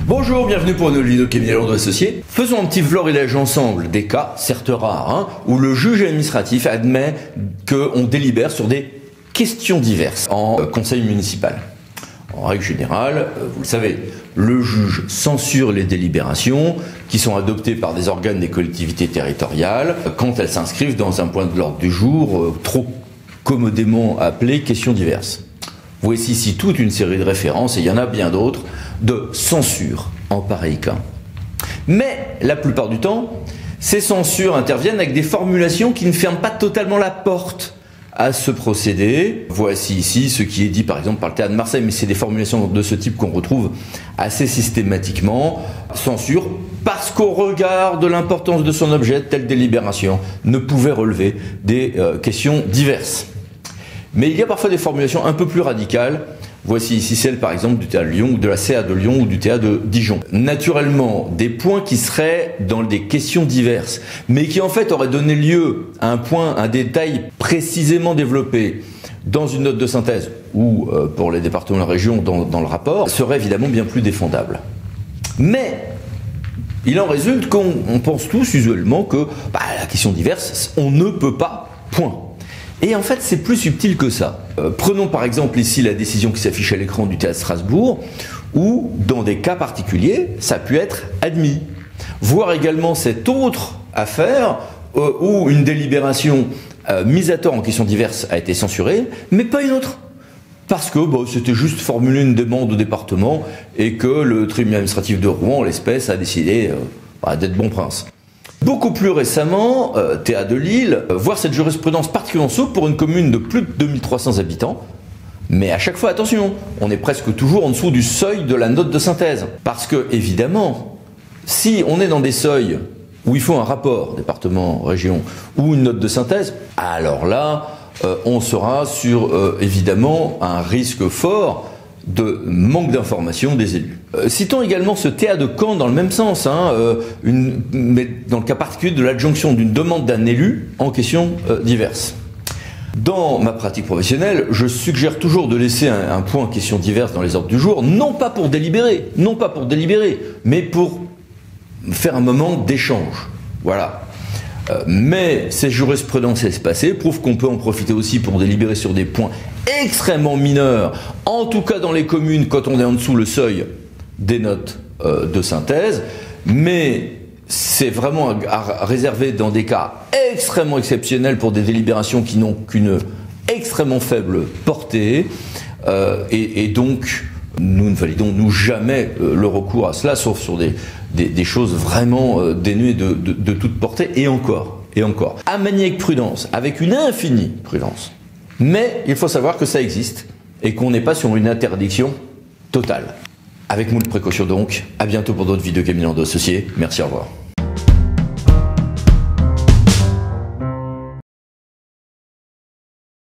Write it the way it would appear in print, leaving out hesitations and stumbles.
Bonjour, bienvenue pour une nouvelle vidéo Camille Landreau Associés. Faisons un petit florilège ensemble des cas, certes rares, où le juge administratif admet qu'on délibère sur des questions diverses en conseil municipal. En règle générale, vous le savez, le juge censure les délibérations qui sont adoptées par des organes des collectivités territoriales quand elles s'inscrivent dans un point de l'ordre du jour trop commodément appelé questions diverses. Voici ici toute une série de références, et il y en a bien d'autres, de censure en pareil cas. Mais la plupart du temps, ces censures interviennent avec des formulations qui ne ferment pas totalement la porte à ce procédé. Voici ici ce qui est dit par exemple par le théâtre de Marseille, mais c'est des formulations de ce type qu'on retrouve assez systématiquement. Censure parce qu'au regard de l'importance de son objet, telle délibération ne pouvait relever des questions diverses. Mais il y a parfois des formulations un peu plus radicales. Voici ici celle par exemple du théâtre de Lyon, ou de la CA de Lyon, ou du théâtre de Dijon. Naturellement, des points qui seraient dans des questions diverses, mais qui en fait auraient donné lieu à un point, un détail précisément développé dans une note de synthèse, ou pour les départements et la région dans le rapport, seraient évidemment bien plus défendables. Mais il en résulte qu'on pense tous usuellement que la question diverse, on ne peut pas, point. Et en fait, c'est plus subtil que ça. Prenons par exemple ici la décision qui s'affiche à l'écran du théâtre Strasbourg, où, dans des cas particuliers, ça a pu être admis. Voire également cette autre affaire, où une délibération mise à tort en questions diverses a été censurée, mais pas une autre. Parce que c'était juste formuler une demande au département, et que le tribunal administratif de Rouen, en l'espèce, a décidé d'être bon prince. Beaucoup plus récemment, théâtre de Lille, voir cette jurisprudence particulièrement souple pour une commune de plus de 2300 habitants. Mais à chaque fois, attention, on est presque toujours en dessous du seuil de la note de synthèse. Parce que, évidemment, si on est dans des seuils où il faut un rapport, département, région, ou une note de synthèse, alors là, on sera sur, évidemment, un risque fort de manque d'information des élus. Citons également ce théâtre de Caen dans le même sens, mais dans le cas particulier de l'adjonction d'une demande d'un élu en questions diverses. Dans ma pratique professionnelle, je suggère toujours de laisser un point en questions diverses dans les ordres du jour, non pas pour délibérer, mais pour faire un moment d'échange. Voilà. Mais ces jurisprudences espacées prouvent qu'on peut en profiter aussi pour délibérer sur des points extrêmement mineurs, en tout cas dans les communes quand on est en dessous le seuil des notes de synthèse, mais c'est vraiment à réserver dans des cas extrêmement exceptionnels pour des délibérations qui n'ont qu'une extrêmement faible portée, et donc nous ne validons jamais le recours à cela, sauf sur des choses vraiment dénuées de toute portée, et encore. À manier avec prudence, avec une infinie prudence. Mais il faut savoir que ça existe, et qu'on n'est pas sur une interdiction totale. Avec moult précautions donc, à bientôt pour d'autres vidéos Camille Landreau Associés. Merci, au revoir.